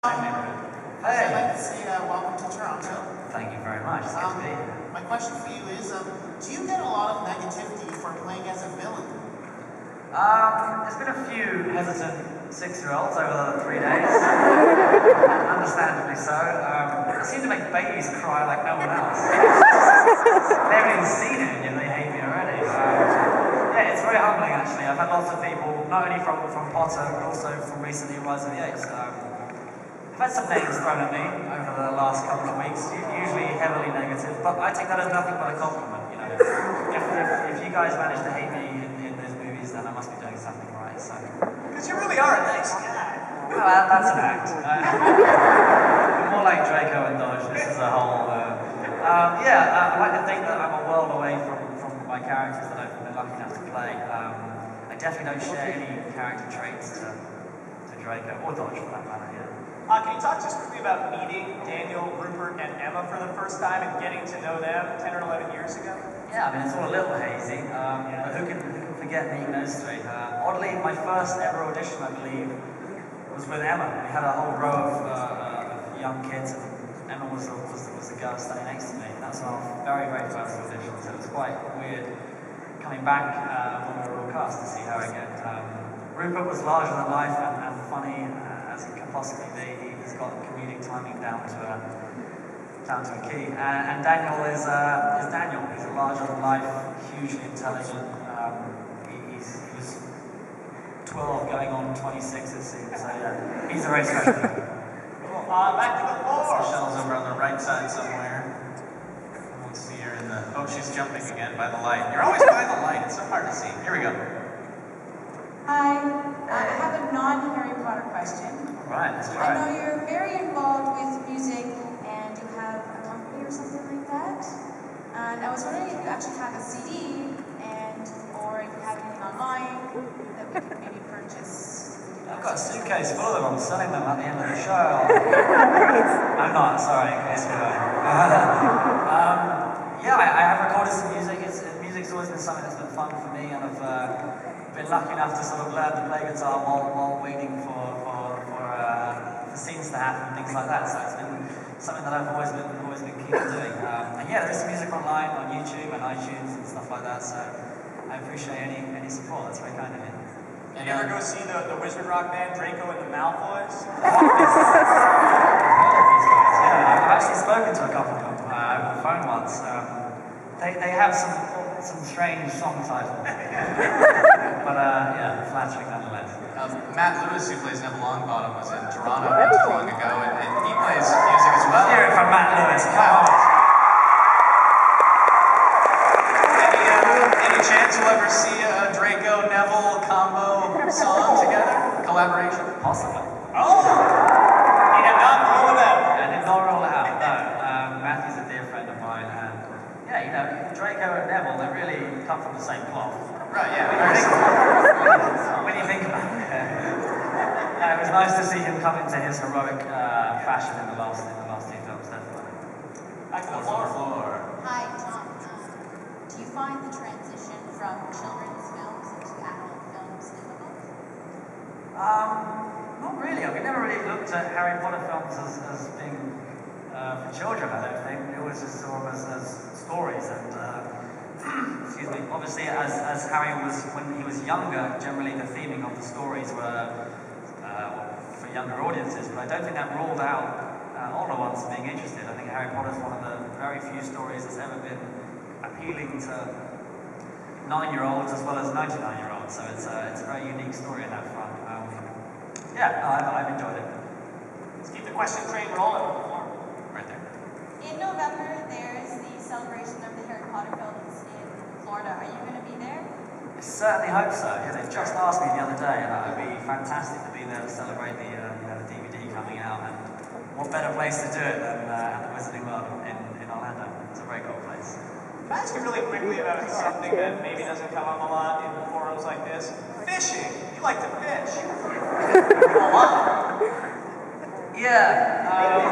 Hey. I'd like to say welcome to Toronto. Thank you very much. It's good to be here. My question for you is, do you get a lot of negativity for playing as a villain? There's been a few hesitant 6-year-olds over the 3 days. Understandably so. I seem to make babies cry like no one else. They haven't even seen it and yet they hate me already. Yeah, it's very humbling actually. I've had lots of people, not only from Potter, but also from recently Rise of the Apes. I've had some names thrown at me over the last couple of weeks, usually heavily negative, but I take that as nothing but a compliment, you know. If you guys manage to hate me in those movies, then I must be doing something right, so. Because you really are a nice guy. Well, that's an act. More like Draco and Dodge, this is a whole, I like to think that I'm a world away from my characters that I've been lucky enough to play. I definitely don't share any character traits to Draco, or Dodge for that matter, yeah. Can you talk just quickly about meeting Daniel, Rupert, and Emma for the first time and getting to know them 10 or 11 years ago? Yeah, I mean, it's all a little hazy, but who can forget meeting those three? Oddly, my first ever audition, I believe, was with Emma. We had a whole row of young kids, and Emma was the girl standing next to me. That was our very, very first audition, so it was quite weird coming back when we were all cast to see how it went. Rupert was larger than life and funny as he can possibly be. He's got comedic timing down to a key. And Daniel is Daniel. He's a larger than life, hugely intelligent. He was 12 going on 26 it seems. So yeah, he's a very special guy. Back to the floor. Michelle's over on the right side somewhere. I won't see her in the... Oh, she's jumping again by the light. You're always by the light. It's so hard to see. Here we go. Hi, I have a non-Harry Potter question. Right, that's I right. know you're very involved with music and you have a company or something like that. And I was wondering if you actually have a CD or if you have anything online that we could maybe purchase. I've got a suitcase full of them. I'm selling them at the end of the show. I'm not, sorry, in case you know. Yeah, I have recorded some music. Music's always been something that's been fun for me, and I've been lucky enough to sort of learn to play guitar while waiting for scenes to happen, things like that. So it's been something that I've always been keen on doing. And yeah, there is music online on YouTube and iTunes and stuff like that. So I appreciate any support. That's very kind of you. Did you ever go see the Wizard Rock band Draco and the Malfoys? Yeah, I've actually spoken to a couple of them over the phone once. They have some strange song titles, but yeah, flattering nonetheless. Matt Lewis, who plays Neville Longbottom, was in Toronto not too long ago, and he plays music as well. Hear it from Matt Lewis, come on. Any chance you'll ever see a Draco Neville combo song together? Collaboration? Possibly. Oh! He did not roll it out. I did not roll it out, no. Matthew's a dear friend of mine, and yeah, you know, Draco and Neville, they really come from the same cloth. Right, yeah. When you think about it, it was nice to see him come into his heroic fashion in the last two films, definitely. Back to the floor. Hi, Tom. Do you find the transition from children's films into adult films difficult? Not really. We never really looked at Harry Potter films as being for children, I don't think. It was just sort of as stories and excuse me. Obviously, as Harry was, when he was younger, generally the theming of the stories were for younger audiences, but I don't think that ruled out older ones being interested. I think Harry Potter is one of the very few stories that's ever been appealing to 9-year-olds as well as 99-year-olds, so it's a very unique story in that front. I've enjoyed it. Let's keep the question train rolling. Right there. In November, there's the celebration of the Harry Potter films in Florida. Are you going to be there? I certainly hope so. Yeah, they just asked me the other day, and it would be fantastic to be there to celebrate the DVD coming out. And what better place to do it than at the Wizarding World in Orlando? It's a very cool place. Can I ask you really quickly about something that maybe doesn't come up a lot in forums like this? Fishing. You like to fish. A lot. Yeah.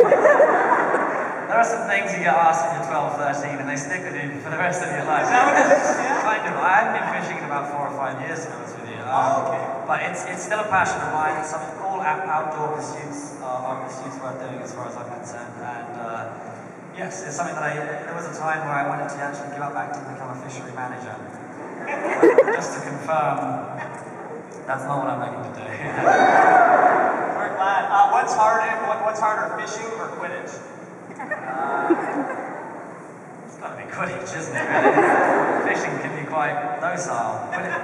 There are some things you get asked when you're 12, 13, and they stick with you for the rest of your life. Is that what it is? Yeah. Kind of. I haven't been fishing in about 4 or 5 years, to be honest with you. Okay. But it's still a passion of mine. It's something all outdoor pursuits are pursuits worth doing as far as I'm concerned. And yes, it's something that there was a time where I wanted to actually give up acting and become a fishery manager. Just to confirm, that's not what I'm looking to do. We're glad. What's harder, fishing or Quidditch? It's got to be Quidditch, isn't it? Really? Fishing can be quite docile. Quidditch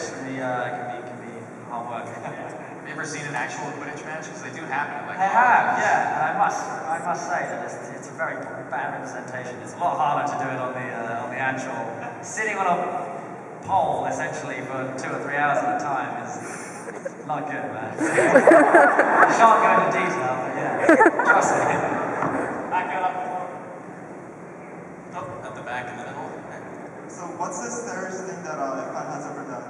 can be hard work. Have you ever seen an actual Quidditch match? Because they do happen. Like, I have, yeah. And I must say that it's a very bad representation. It's a lot harder to do it on the actual sitting on a pole essentially for 2 or 3 hours at a time is not good, man. I shan't go into detail, but yeah, trust me. Back it up. oh, at the back in the middle. So what's the scariest thing that FAN has ever done?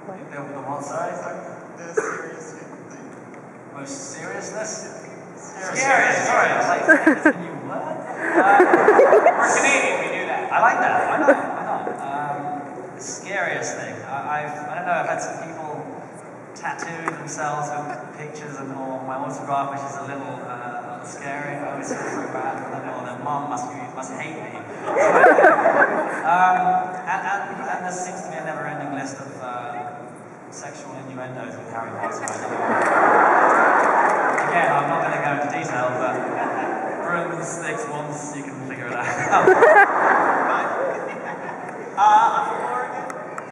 The what, sorry? The scariest thing. Most seriousness? Scary. Sorry, I was like, that's a new word. We're Canadian, we do that. I like that. Why not? The scariest thing. I don't know. I've had some people tattoo themselves with pictures or my autograph, which is a little scary. I always feel so bad for them. Or their mum must be